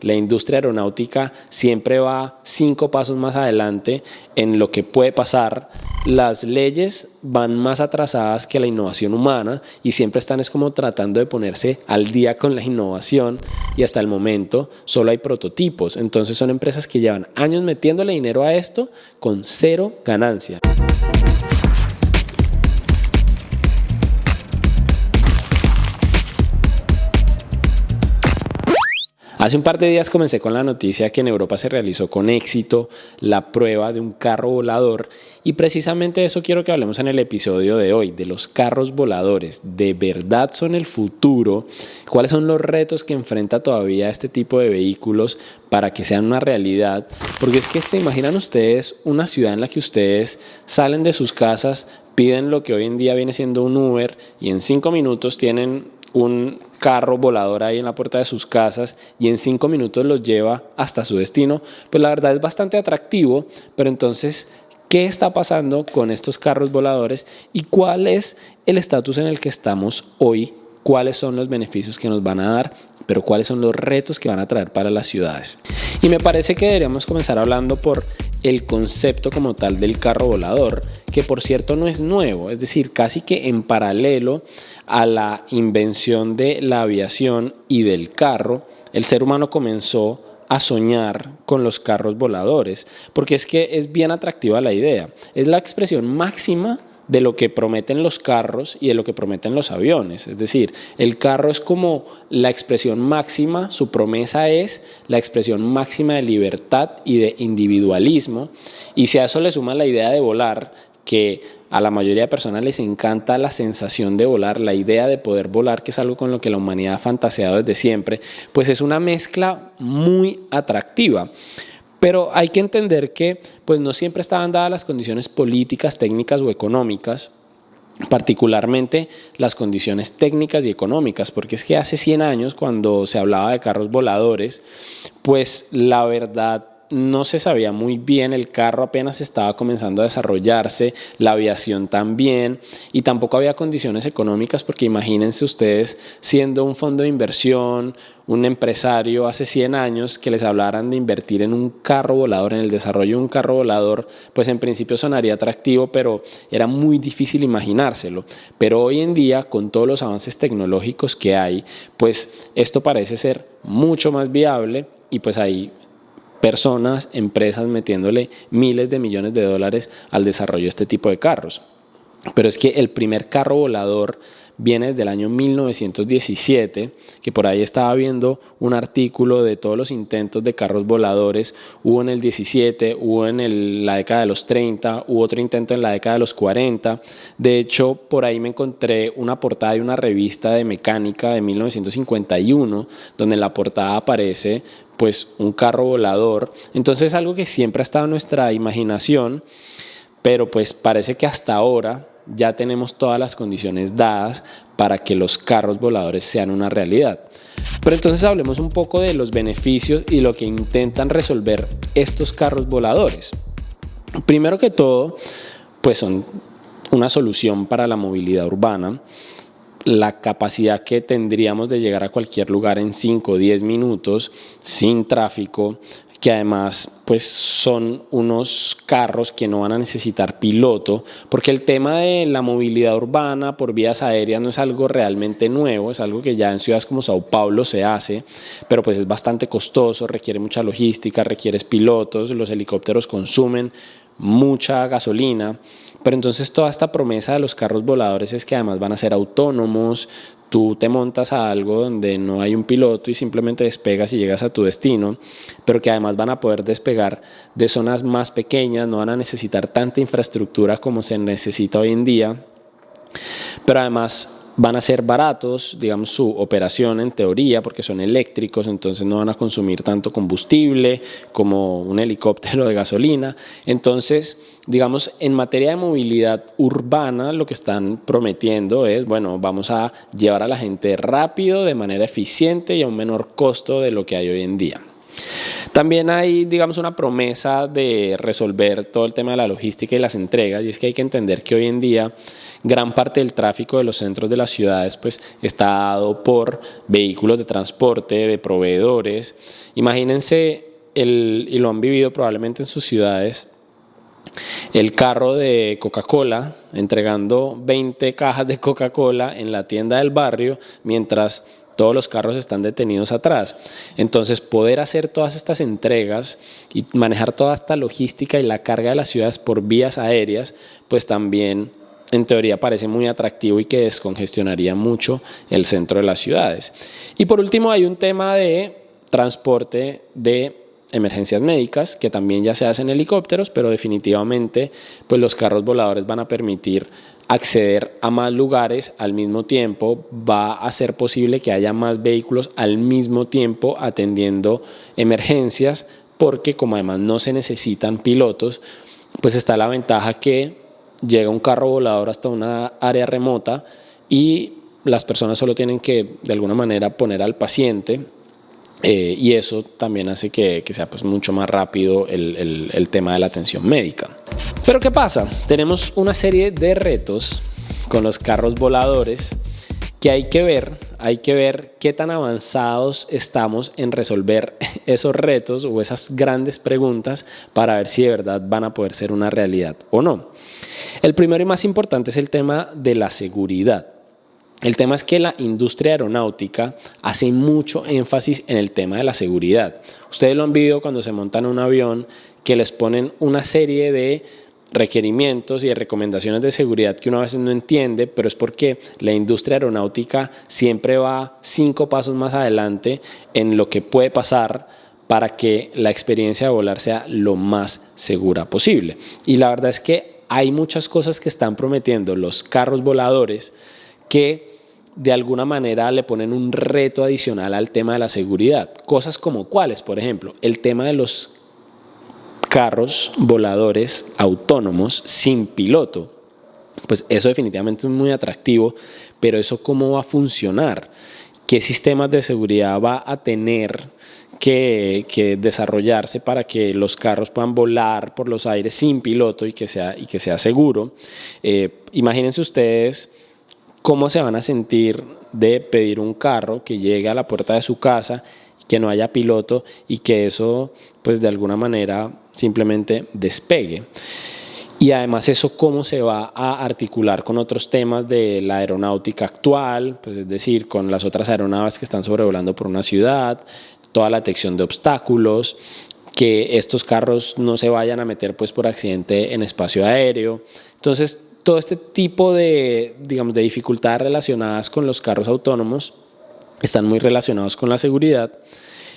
La industria aeronáutica siempre va 5 pasos más adelante en lo que puede pasar. Las leyes van más atrasadas que la innovación humana y siempre están es como tratando de ponerse al día con la innovación, y hasta el momento solo hay prototipos. Entonces son empresas que llevan años metiéndole dinero a esto con cero ganancia. Hace un par de días comencé con la noticia que en Europa se realizó con éxito la prueba de un carro volador, y precisamente de eso quiero que hablemos en el episodio de hoy, de los carros voladores. ¿De verdad son el futuro? ¿Cuáles son los retos que enfrenta todavía este tipo de vehículos para que sean una realidad? Porque es que se imaginan ustedes una ciudad en la que ustedes salen de sus casas, piden lo que hoy en día viene siendo un Uber y en 5 minutos tienen un carro volador ahí en la puerta de sus casas y en 5 minutos los lleva hasta su destino. Pues la verdad es bastante atractivo, pero entonces, ¿qué está pasando con estos carros voladores y cuál es el estatus en el que estamos hoy? ¿Cuáles son los beneficios que nos van a dar? Pero ¿cuáles son los retos que van a traer para las ciudades? Y me parece que deberíamos comenzar hablando por el concepto como tal del carro volador, que por cierto no es nuevo, es decir, casi que en paralelo a la invención de la aviación y del carro, el ser humano comenzó a soñar con los carros voladores, porque es que es bien atractiva la idea, es la expresión máxima de lo que prometen los carros y de lo que prometen los aviones. Es decir, el carro es como la expresión máxima, su promesa es la expresión máxima de libertad y de individualismo, y si a eso le suma la idea de volar, que a la mayoría de personas les encanta la sensación de volar, la idea de poder volar, que es algo con lo que la humanidad ha fantaseado desde siempre, pues es una mezcla muy atractiva. Pero hay que entender que pues no siempre estaban dadas las condiciones políticas, técnicas o económicas, particularmente las condiciones técnicas y económicas, porque es que hace 100 años, cuando se hablaba de carros voladores, pues la verdad no se sabía muy bien, el carro apenas estaba comenzando a desarrollarse, la aviación también, y tampoco había condiciones económicas, porque imagínense ustedes siendo un fondo de inversión, un empresario hace 100 años, que les hablaran de invertir en un carro volador, en el desarrollo de un carro volador, pues en principio sonaría atractivo, pero era muy difícil imaginárselo. Pero hoy en día, con todos los avances tecnológicos que hay, pues esto parece ser mucho más viable, y pues hay personas, empresas metiéndole miles de millones de dólares al desarrollo de este tipo de carros. Pero es que el primer carro volador viene desde el año 1917, que por ahí estaba viendo un artículo de todos los intentos de carros voladores. Hubo en el 17, hubo en la década de los 30, hubo otro intento en la década de los 40. De hecho, por ahí me encontré una portada de una revista de mecánica de 1951, donde en la portada aparece pues un carro volador. Entonces es algo que siempre ha estado en nuestra imaginación, pero pues parece que hasta ahora ya tenemos todas las condiciones dadas para que los carros voladores sean una realidad. Pero entonces hablemos un poco de los beneficios y lo que intentan resolver estos carros voladores. Primero que todo, pues son una solución para la movilidad urbana. La capacidad que tendríamos de llegar a cualquier lugar en 5 o 10 minutos sin tráfico, que además pues son unos carros que no van a necesitar piloto, porque el tema de la movilidad urbana por vías aéreas no es algo realmente nuevo, es algo que ya en ciudades como Sao Paulo se hace, pero pues es bastante costoso, requiere mucha logística, requiere pilotos, los helicópteros consumen mucha gasolina. Pero entonces toda esta promesa de los carros voladores es que además van a ser autónomos. Tú te montas a algo donde no hay un piloto y simplemente despegas y llegas a tu destino, pero que además van a poder despegar de zonas más pequeñas, no van a necesitar tanta infraestructura como se necesita hoy en día, pero además van a ser baratos, digamos, su operación en teoría, porque son eléctricos, entonces no van a consumir tanto combustible como un helicóptero de gasolina. Entonces, digamos, en materia de movilidad urbana, lo que están prometiendo es, bueno, vamos a llevar a la gente rápido, de manera eficiente y a un menor costo de lo que hay hoy en día. También hay, digamos, una promesa de resolver todo el tema de la logística y las entregas, y es que hay que entender que hoy en día gran parte del tráfico de los centros de las ciudades pues está dado por vehículos de transporte, de proveedores. Imagínense, y lo han vivido probablemente en sus ciudades, el carro de Coca-Cola entregando 20 cajas de Coca-Cola en la tienda del barrio mientras todos los carros están detenidos atrás. Entonces, poder hacer todas estas entregas y manejar toda esta logística y la carga de las ciudades por vías aéreas, pues también en teoría parece muy atractivo y que descongestionaría mucho el centro de las ciudades. Y por último, hay un tema de transporte de emergencias médicas, que también ya se hace en helicópteros, pero definitivamente pues los carros voladores van a permitir acceder a más lugares al mismo tiempo, va a ser posible que haya más vehículos al mismo tiempo atendiendo emergencias, porque como además no se necesitan pilotos, pues está la ventaja que llega un carro volador hasta una área remota y las personas solo tienen que de alguna manera poner al paciente. Y eso también hace que sea pues mucho más rápido el tema de la atención médica. Pero ¿qué pasa? Tenemos una serie de retos con los carros voladores que hay que ver qué tan avanzados estamos en resolver esos retos o esas grandes preguntas para ver si de verdad van a poder ser una realidad o no. El primero y más importante es el tema de la seguridad. El tema es que la industria aeronáutica hace mucho énfasis en el tema de la seguridad. Ustedes lo han visto cuando se montan en un avión, que les ponen una serie de requerimientos y de recomendaciones de seguridad que uno a veces no entiende, pero es porque la industria aeronáutica siempre va 5 pasos más adelante en lo que puede pasar para que la experiencia de volar sea lo más segura posible. Y la verdad es que hay muchas cosas que están prometiendo los carros voladores que de alguna manera le ponen un reto adicional al tema de la seguridad. Cosas como cuáles, por ejemplo, el tema de los carros voladores autónomos sin piloto. Pues eso definitivamente es muy atractivo, pero eso ¿cómo va a funcionar? ¿Qué sistemas de seguridad va a tener que desarrollarse para que los carros puedan volar por los aires sin piloto y que sea seguro? Imagínense ustedes cómo se van a sentir de pedir un carro que llegue a la puerta de su casa, que no haya piloto y que eso pues de alguna manera simplemente despegue. Y además eso cómo se va a articular con otros temas de la aeronáutica actual, pues es decir, con las otras aeronaves que están sobrevolando por una ciudad, toda la detección de obstáculos, que estos carros no se vayan a meter pues por accidente en espacio aéreo. Entonces, todo este tipo de dificultades relacionadas con los carros autónomos están muy relacionados con la seguridad.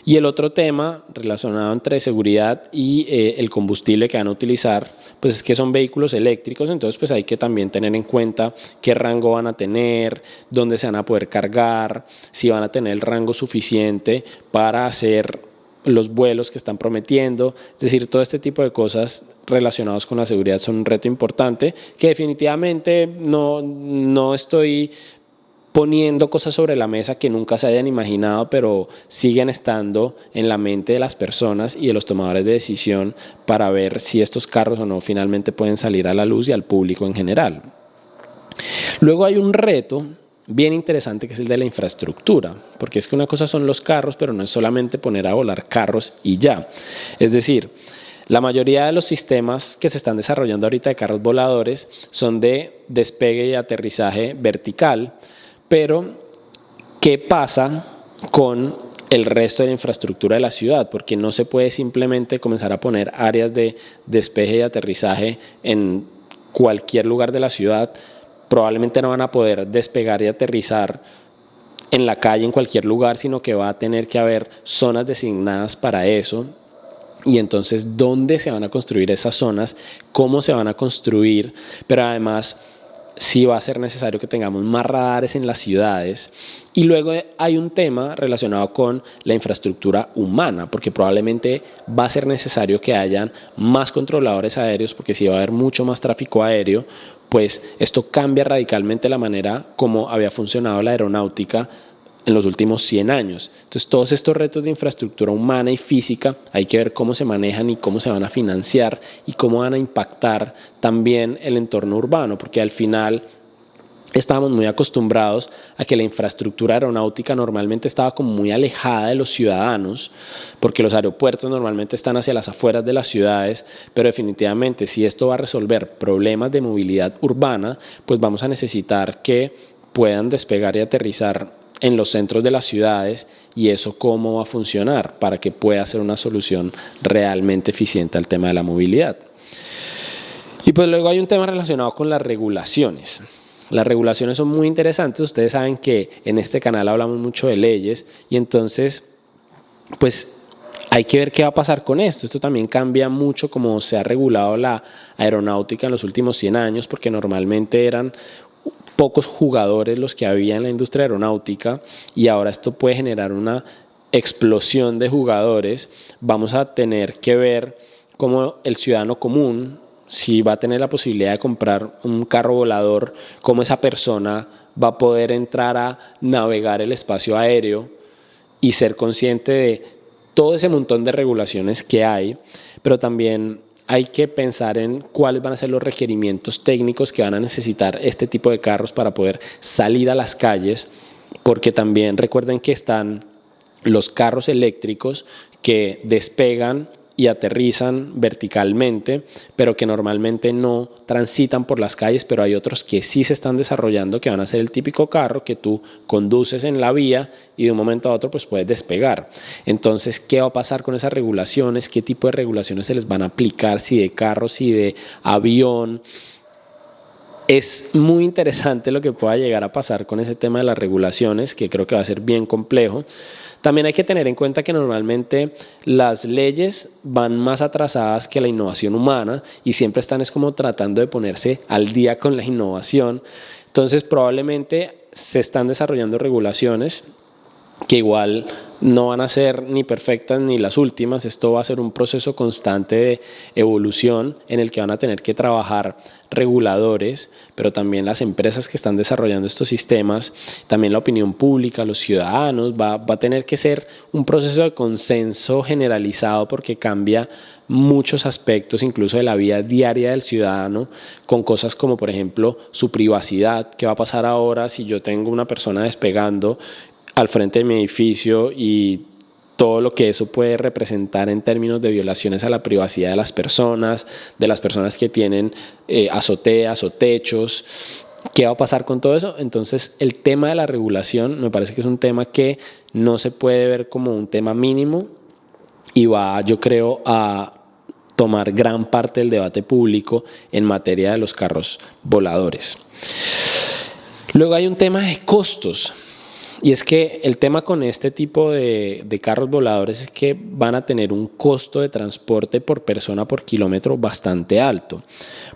Y el otro tema relacionado entre seguridad y el combustible que van a utilizar, pues es que son vehículos eléctricos, entonces pues hay que también tener en cuenta qué rango van a tener, dónde se van a poder cargar, si van a tener el rango suficiente para hacer los vuelos que están prometiendo. Es decir, todo este tipo de cosas relacionadas con la seguridad son un reto importante que definitivamente no estoy poniendo cosas sobre la mesa que nunca se hayan imaginado, pero siguen estando en la mente de las personas y de los tomadores de decisión para ver si estos carros o no finalmente pueden salir a la luz y al público en general. Luego hay un reto bien interesante que es el de la infraestructura, porque es que una cosa son los carros, pero no es solamente poner a volar carros y ya. Es decir, la mayoría de los sistemas que se están desarrollando ahorita de carros voladores son de despegue y aterrizaje vertical, pero ¿qué pasa con el resto de la infraestructura de la ciudad? Porque no se puede simplemente comenzar a poner áreas de despegue y aterrizaje en cualquier lugar de la ciudad. Probablemente no van a poder despegar y aterrizar en la calle, en cualquier lugar, sino que va a tener que haber zonas designadas para eso. Y entonces, ¿dónde se van a construir esas zonas? ¿Cómo se van a construir? Pero además, sí va a ser necesario que tengamos más radares en las ciudades. Y luego hay un tema relacionado con la infraestructura humana, porque probablemente va a ser necesario que hayan más controladores aéreos, porque si va a haber mucho más tráfico aéreo, pues esto cambia radicalmente la manera como había funcionado la aeronáutica en los últimos 100 años. Entonces, todos estos retos de infraestructura humana y física hay que ver cómo se manejan y cómo se van a financiar y cómo van a impactar también el entorno urbano, porque al final estábamos muy acostumbrados a que la infraestructura aeronáutica normalmente estaba como muy alejada de los ciudadanos, porque los aeropuertos normalmente están hacia las afueras de las ciudades, pero definitivamente si esto va a resolver problemas de movilidad urbana, pues vamos a necesitar que puedan despegar y aterrizar en los centros de las ciudades, y eso cómo va a funcionar para que pueda ser una solución realmente eficiente al tema de la movilidad. Y pues luego hay un tema relacionado con las regulaciones. Las regulaciones son muy interesantes. Ustedes saben que en este canal hablamos mucho de leyes y entonces pues hay que ver qué va a pasar con esto. Esto también cambia mucho cómo se ha regulado la aeronáutica en los últimos 100 años, porque normalmente eran pocos jugadores los que había en la industria aeronáutica y ahora esto puede generar una explosión de jugadores. Vamos a tener que ver cómo el ciudadano común, si va a tener la posibilidad de comprar un carro volador, cómo esa persona va a poder entrar a navegar el espacio aéreo y ser consciente de todo ese montón de regulaciones que hay, pero también hay que pensar en cuáles van a ser los requerimientos técnicos que van a necesitar este tipo de carros para poder salir a las calles, porque también recuerden que están los carros eléctricos que despegan y aterrizan verticalmente, pero que normalmente no transitan por las calles, pero hay otros que sí se están desarrollando, que van a ser el típico carro que tú conduces en la vía y de un momento a otro pues puedes despegar. Entonces, ¿qué va a pasar con esas regulaciones? ¿Qué tipo de regulaciones se les van a aplicar? Si de carro, si de avión. Es muy interesante lo que pueda llegar a pasar con ese tema de las regulaciones, que creo que va a ser bien complejo. También hay que tener en cuenta que normalmente las leyes van más atrasadas que la innovación humana y siempre están es como tratando de ponerse al día con la innovación. Entonces probablemente se están desarrollando regulaciones que igual no van a ser ni perfectas ni las últimas. Esto va a ser un proceso constante de evolución en el que van a tener que trabajar reguladores, pero también las empresas que están desarrollando estos sistemas, también la opinión pública, los ciudadanos. Va a tener que ser un proceso de consenso generalizado, porque cambia muchos aspectos incluso de la vida diaria del ciudadano, con cosas como por ejemplo su privacidad. ¿Qué va a pasar ahora si yo tengo una persona despegando al frente de mi edificio y todo lo que eso puede representar en términos de violaciones a la privacidad de las personas que tienen azoteas o techos? ¿Qué va a pasar con todo eso? Entonces, el tema de la regulación me parece que es un tema que no se puede ver como un tema mínimo y va, yo creo, a tomar gran parte del debate público en materia de los carros voladores. Luego hay un tema de costos. Y es que el tema con este tipo de carros voladores es que van a tener un costo de transporte por persona por kilómetro bastante alto.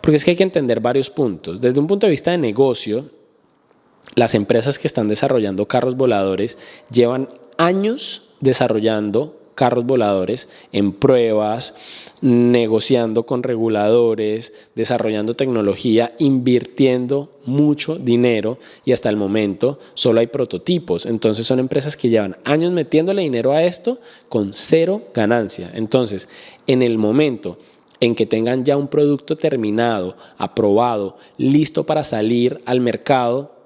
Porque es que hay que entender varios puntos. Desde un punto de vista de negocio, las empresas que están desarrollando carros voladores llevan años desarrollando carros voladores en pruebas, negociando con reguladores, desarrollando tecnología, invirtiendo mucho dinero, y hasta el momento solo hay prototipos. Entonces son empresas que llevan años metiéndole dinero a esto con cero ganancia. Entonces, en el momento en que tengan ya un producto terminado, aprobado, listo para salir al mercado,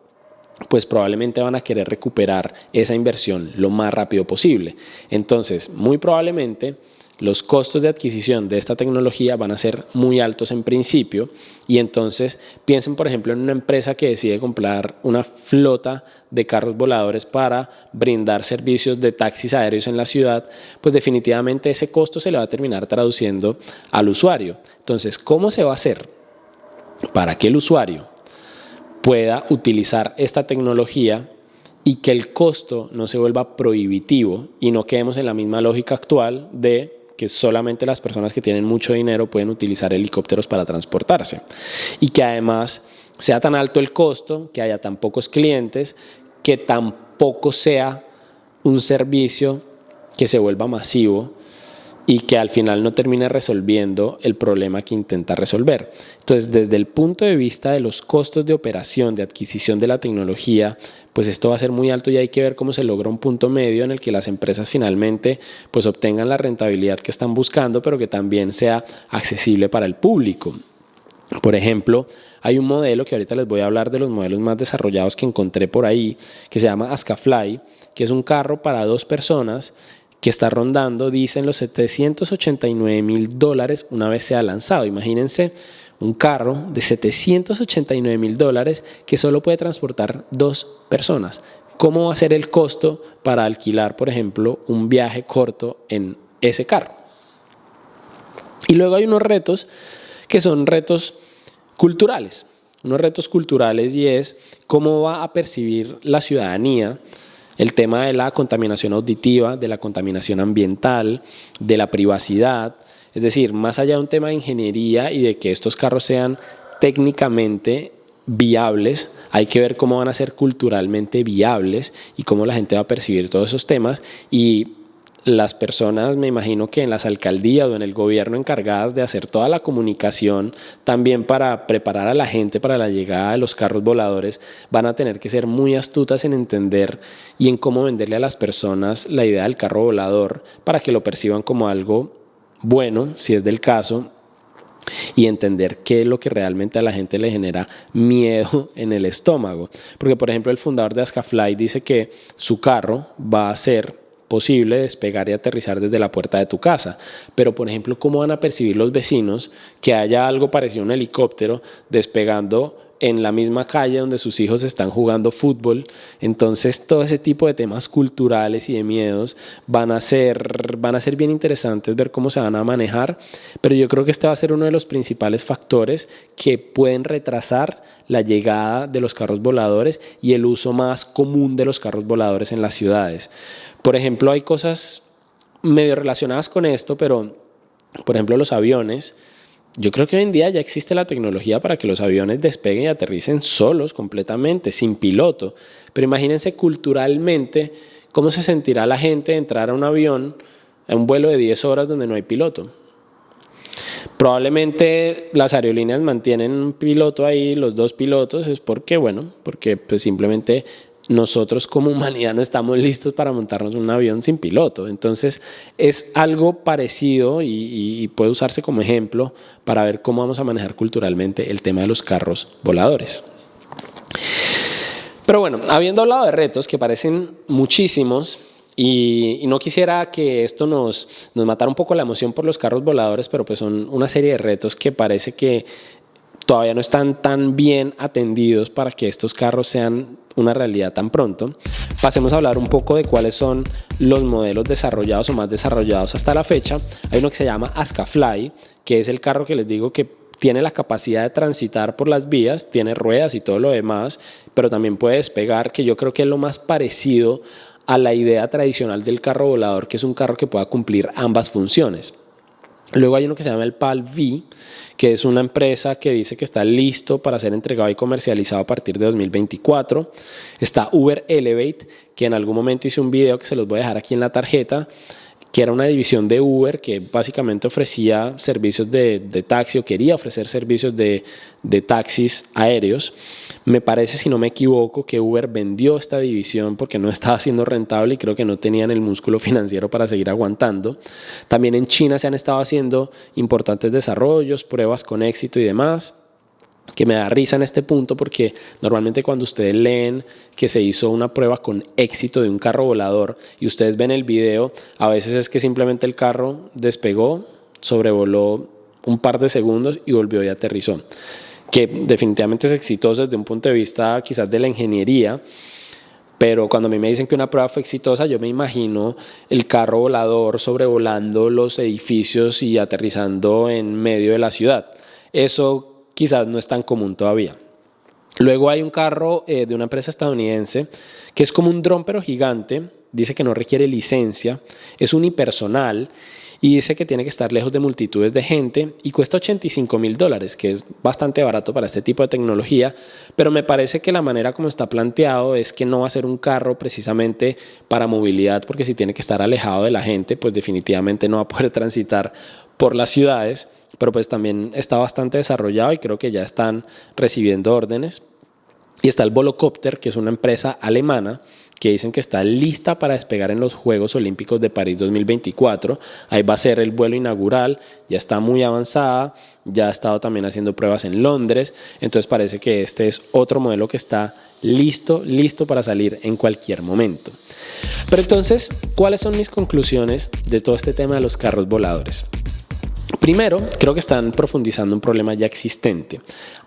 pues probablemente van a querer recuperar esa inversión lo más rápido posible. Entonces, muy probablemente los costos de adquisición de esta tecnología van a ser muy altos en principio, y entonces piensen por ejemplo en una empresa que decide comprar una flota de carros voladores para brindar servicios de taxis aéreos en la ciudad. Pues definitivamente ese costo se le va a terminar traduciendo al usuario. Entonces, ¿cómo se va a hacer para que el usuario pueda utilizar esta tecnología y que el costo no se vuelva prohibitivo y no quedemos en la misma lógica actual de que solamente las personas que tienen mucho dinero pueden utilizar helicópteros para transportarse, y que además sea tan alto el costo, que haya tan pocos clientes, que tampoco sea un servicio que se vuelva masivo y que al final no termine resolviendo el problema que intenta resolver. Entonces, desde el punto de vista de los costos de operación, de adquisición de la tecnología, pues esto va a ser muy alto y hay que ver cómo se logra un punto medio en el que las empresas finalmente pues obtengan la rentabilidad que están buscando, pero que también sea accesible para el público. Por ejemplo, hay un modelo que ahorita les voy a hablar de los modelos más desarrollados que encontré por ahí, que se llama Askafly, que es un carro para 2 personas que está rondando, dicen, los $789,000 una vez sea lanzado. Imagínense un carro de $789,000 que solo puede transportar 2 personas. ¿Cómo va a ser el costo para alquilar, por ejemplo, un viaje corto en ese carro? Y luego hay unos retos que son retos culturales. Unos retos culturales, y es cómo va a percibir la ciudadanía el tema de la contaminación auditiva, de la contaminación ambiental, de la privacidad. Es decir, más allá de un tema de ingeniería y de que estos carros sean técnicamente viables, hay que ver cómo van a ser culturalmente viables y cómo la gente va a percibir todos esos temas. Y las personas, me imagino que en las alcaldías o en el gobierno encargadas de hacer toda la comunicación también para preparar a la gente para la llegada de los carros voladores, van a tener que ser muy astutas en entender y en cómo venderle a las personas la idea del carro volador para que lo perciban como algo bueno, si es del caso, y entender qué es lo que realmente a la gente le genera miedo en el estómago. Porque, por ejemplo, el fundador de Askafly dice que su carro va a ser posible despegar y aterrizar desde la puerta de tu casa. Pero, por ejemplo, ¿cómo van a percibir los vecinos que haya algo parecido a un helicóptero despegando en la misma calle donde sus hijos están jugando fútbol? Entonces, todo ese tipo de temas culturales y de miedos van a ser bien interesantes ver cómo se van a manejar, pero yo creo que este va a ser uno de los principales factores que pueden retrasar la llegada de los carros voladores y el uso más común de los carros voladores en las ciudades. Por ejemplo, hay cosas medio relacionadas con esto, pero, por ejemplo, los aviones. Yo creo que hoy en día ya existe la tecnología para que los aviones despeguen y aterricen solos completamente, sin piloto. Pero imagínense culturalmente cómo se sentirá la gente de entrar a un avión, a un vuelo de 10 horas donde no hay piloto. Probablemente las aerolíneas mantienen un piloto ahí, los 2 pilotos, es porque pues simplemente nosotros como humanidad no estamos listos para montarnos en un avión sin piloto. Entonces es algo parecido y puede usarse como ejemplo para ver cómo vamos a manejar culturalmente el tema de los carros voladores. Pero bueno, habiendo hablado de retos que parecen muchísimos, y no quisiera que esto nos matara un poco la emoción por los carros voladores, pero pues son una serie de retos que parece que todavía no están tan bien atendidos para que estos carros sean una realidad tan pronto. Pasemos a hablar un poco de cuáles son los modelos desarrollados o más desarrollados hasta la fecha. Hay uno que se llama Askafly, que es el carro que les digo que tiene la capacidad de transitar por las vías, tiene ruedas y todo lo demás, pero también puede despegar, que yo creo que es lo más parecido a la idea tradicional del carro volador, que es un carro que pueda cumplir ambas funciones. Luego hay uno que se llama el PAL-V, que es una empresa que dice que está listo para ser entregado y comercializado a partir de 2024. Está Uber Elevate, que en algún momento hice un video que se los voy a dejar aquí en la tarjeta, que era una división de Uber que básicamente ofrecía servicios de taxi, o quería ofrecer servicios de taxis aéreos. Me parece, si no me equivoco, que Uber vendió esta división porque no estaba siendo rentable y creo que no tenían el músculo financiero para seguir aguantando. También en China se han estado haciendo importantes desarrollos, pruebas con éxito y demás, que me da risa en este punto porque normalmente cuando ustedes leen que se hizo una prueba con éxito de un carro volador y ustedes ven el video, a veces es que simplemente el carro despegó, sobrevoló un par de segundos y volvió y aterrizó, que definitivamente es exitoso desde un punto de vista quizás de la ingeniería, pero cuando a mí me dicen que una prueba fue exitosa, yo me imagino el carro volador sobrevolando los edificios y aterrizando en medio de la ciudad. Eso quizás no es tan común todavía. Luego hay un carro de una empresa estadounidense que es como un dron pero gigante, dice que no requiere licencia, es unipersonal y dice que tiene que estar lejos de multitudes de gente y cuesta $85,000, que es bastante barato para este tipo de tecnología, pero me parece que la manera como está planteado es que no va a ser un carro precisamente para movilidad, porque si tiene que estar alejado de la gente, pues definitivamente no va a poder transitar por las ciudades, pero pues también está bastante desarrollado y creo que ya están recibiendo órdenes. Y está el Volocopter, que es una empresa alemana que dicen que está lista para despegar en los Juegos Olímpicos de París 2024. Ahí va a ser el vuelo inaugural, ya está muy avanzada, ya ha estado también haciendo pruebas en Londres, entonces parece que este es otro modelo que está listo para salir en cualquier momento. Pero entonces, ¿cuáles son mis conclusiones de todo este tema de los carros voladores? Primero, creo que están profundizando un problema ya existente.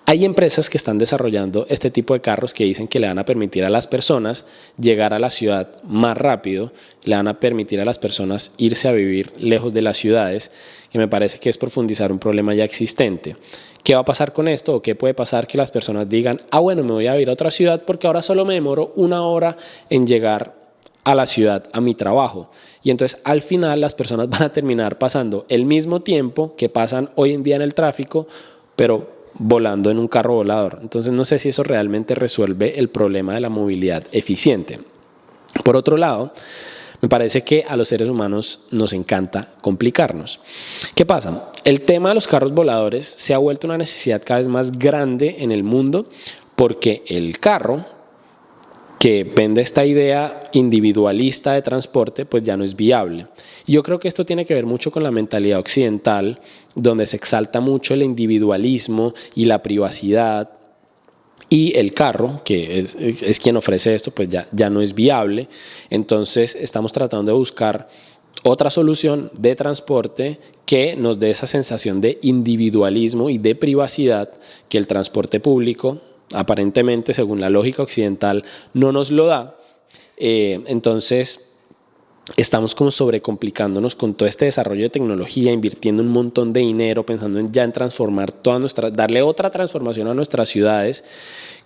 Hay empresas que están desarrollando este tipo de carros que dicen que le van a permitir a las personas llegar a la ciudad más rápido, le van a permitir a las personas irse a vivir lejos de las ciudades, que me parece que es profundizar un problema ya existente. ¿Qué va a pasar con esto? ¿O qué puede pasar? Que las personas digan, bueno, me voy a ir a otra ciudad porque ahora solo me demoro 1 hora en llegar a la ciudad, a mi trabajo. Y entonces al final las personas van a terminar pasando el mismo tiempo que pasan hoy en día en el tráfico, pero volando en un carro volador. Entonces no sé si eso realmente resuelve el problema de la movilidad eficiente. Por otro lado, me parece que a los seres humanos nos encanta complicarnos. ¿Qué pasa? El tema de los carros voladores se ha vuelto una necesidad cada vez más grande en el mundo porque el carro que vende esta idea individualista de transporte, pues ya no es viable. Y yo creo que esto tiene que ver mucho con la mentalidad occidental, donde se exalta mucho el individualismo y la privacidad, y el carro, que es quien ofrece esto, pues ya no es viable. Entonces estamos tratando de buscar otra solución de transporte que nos dé esa sensación de individualismo y de privacidad que el transporte público, aparentemente, según la lógica occidental, no nos lo da. Entonces, estamos como sobrecomplicándonos con todo este desarrollo de tecnología, invirtiendo un montón de dinero, pensando en transformar darle otra transformación a nuestras ciudades,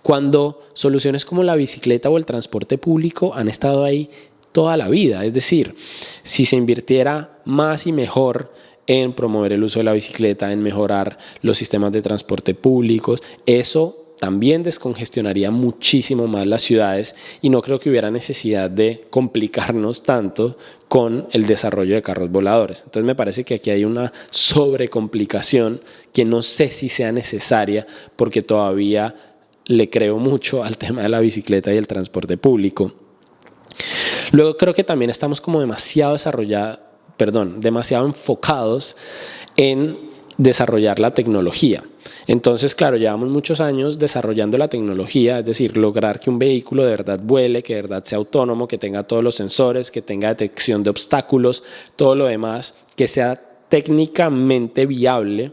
cuando soluciones como la bicicleta o el transporte público han estado ahí toda la vida. Es decir, si se invirtiera más y mejor en promover el uso de la bicicleta, en mejorar los sistemas de transporte públicos, eso también descongestionaría muchísimo más las ciudades y no creo que hubiera necesidad de complicarnos tanto con el desarrollo de carros voladores. Entonces me parece que aquí hay una sobrecomplicación que no sé si sea necesaria porque todavía le creo mucho al tema de la bicicleta y el transporte público. Luego creo que también estamos como demasiado enfocados en desarrollar la tecnología. Entonces, claro, llevamos muchos años desarrollando la tecnología, es decir, lograr que un vehículo de verdad vuele, que de verdad sea autónomo, que tenga todos los sensores, que tenga detección de obstáculos, todo lo demás, que sea técnicamente viable,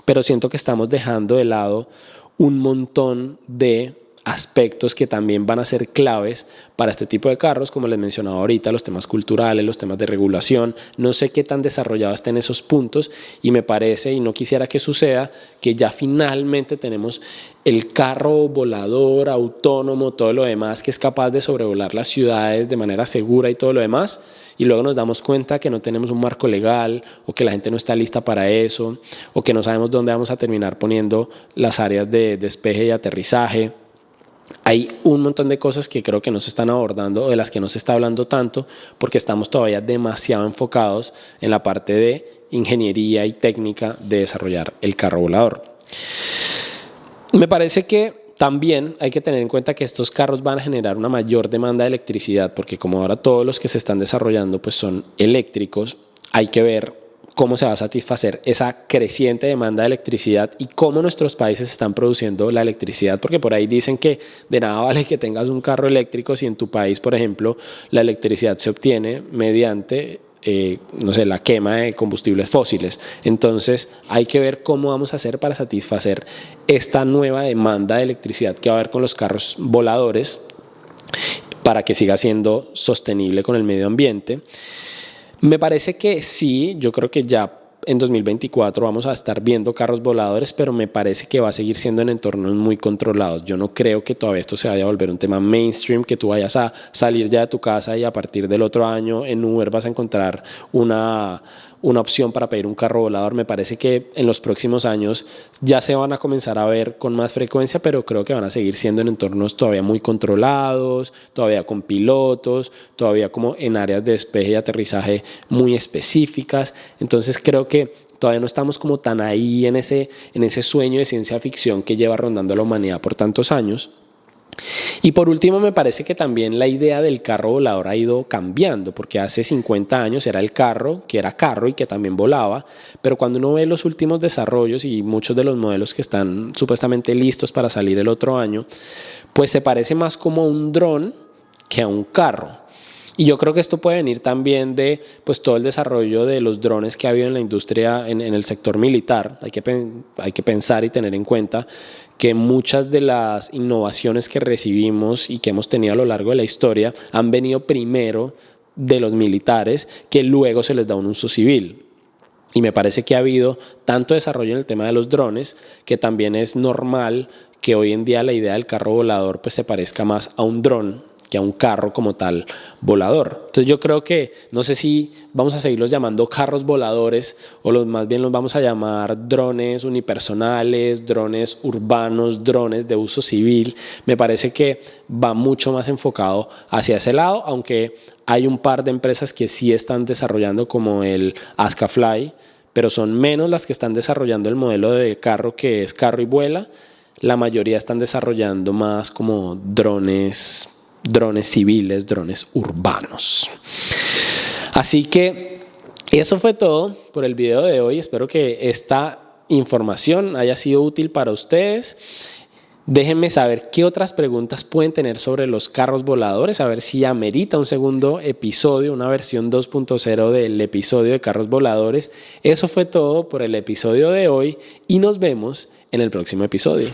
pero siento que estamos dejando de lado un montón de aspectos que también van a ser claves para este tipo de carros, como les mencionaba ahorita, los temas culturales, los temas de regulación. No sé qué tan desarrollados estén esos puntos y me parece, y no quisiera que suceda, que ya finalmente tenemos el carro volador, autónomo, todo lo demás, que es capaz de sobrevolar las ciudades de manera segura y todo lo demás, y luego nos damos cuenta que no tenemos un marco legal o que la gente no está lista para eso o que no sabemos dónde vamos a terminar poniendo las áreas de despeje y aterrizaje. Hay un montón de cosas que creo que no se están abordando o de las que no se está hablando tanto porque estamos todavía demasiado enfocados en la parte de ingeniería y técnica de desarrollar el carro volador. Me parece que también hay que tener en cuenta que estos carros van a generar una mayor demanda de electricidad porque como ahora todos los que se están desarrollando pues son eléctricos, hay que ver cómo se va a satisfacer esa creciente demanda de electricidad y cómo nuestros países están produciendo la electricidad, porque por ahí dicen que de nada vale que tengas un carro eléctrico si en tu país, por ejemplo, la electricidad se obtiene mediante la quema de combustibles fósiles. Entonces hay que ver cómo vamos a hacer para satisfacer esta nueva demanda de electricidad que va a haber con los carros voladores para que siga siendo sostenible con el medio ambiente. Me parece que sí, yo creo que ya en 2024 vamos a estar viendo carros voladores, pero me parece que va a seguir siendo en entornos muy controlados. Yo no creo que todavía esto se vaya a volver un tema mainstream, que tú vayas a salir ya de tu casa y a partir del otro año en Uber vas a encontrar una opción para pedir un carro volador. Me parece que en los próximos años ya se van a comenzar a ver con más frecuencia, pero creo que van a seguir siendo en entornos todavía muy controlados, todavía con pilotos, todavía como en áreas de despegue y aterrizaje muy específicas. Entonces creo que todavía no estamos como tan ahí en ese sueño de ciencia ficción que lleva rondando a la humanidad por tantos años. Y por último, me parece que también la idea del carro volador ha ido cambiando, porque hace 50 años era el carro, que era carro y que también volaba, pero cuando uno ve los últimos desarrollos y muchos de los modelos que están supuestamente listos para salir el otro año, pues se parece más como a un dron que a un carro. Y yo creo que esto puede venir también de pues, todo el desarrollo de los drones que ha habido en la industria, en el sector militar. Hay que pensar y tener en cuenta que muchas de las innovaciones que recibimos y que hemos tenido a lo largo de la historia han venido primero de los militares, que luego se les da un uso civil. Y me parece que ha habido tanto desarrollo en el tema de los drones, que también es normal que hoy en día la idea del carro volador pues, se parezca más a un dron que a un carro como tal volador. Entonces yo creo que, no sé si vamos a seguirlos llamando carros voladores o más bien los vamos a llamar drones unipersonales, drones urbanos, drones de uso civil. Me parece que va mucho más enfocado hacia ese lado, aunque hay un par de empresas que sí están desarrollando como el Azkafly, pero son menos las que están desarrollando el modelo de carro que es carro y vuela. La mayoría están desarrollando más como drones civiles, drones urbanos. Así que eso fue todo por el video de hoy. Espero que esta información haya sido útil para ustedes. Déjenme saber qué otras preguntas pueden tener sobre los carros voladores, a ver si amerita un segundo episodio, una versión 2.0 del episodio de carros voladores. Eso fue todo por el episodio de hoy y nos vemos en el próximo episodio.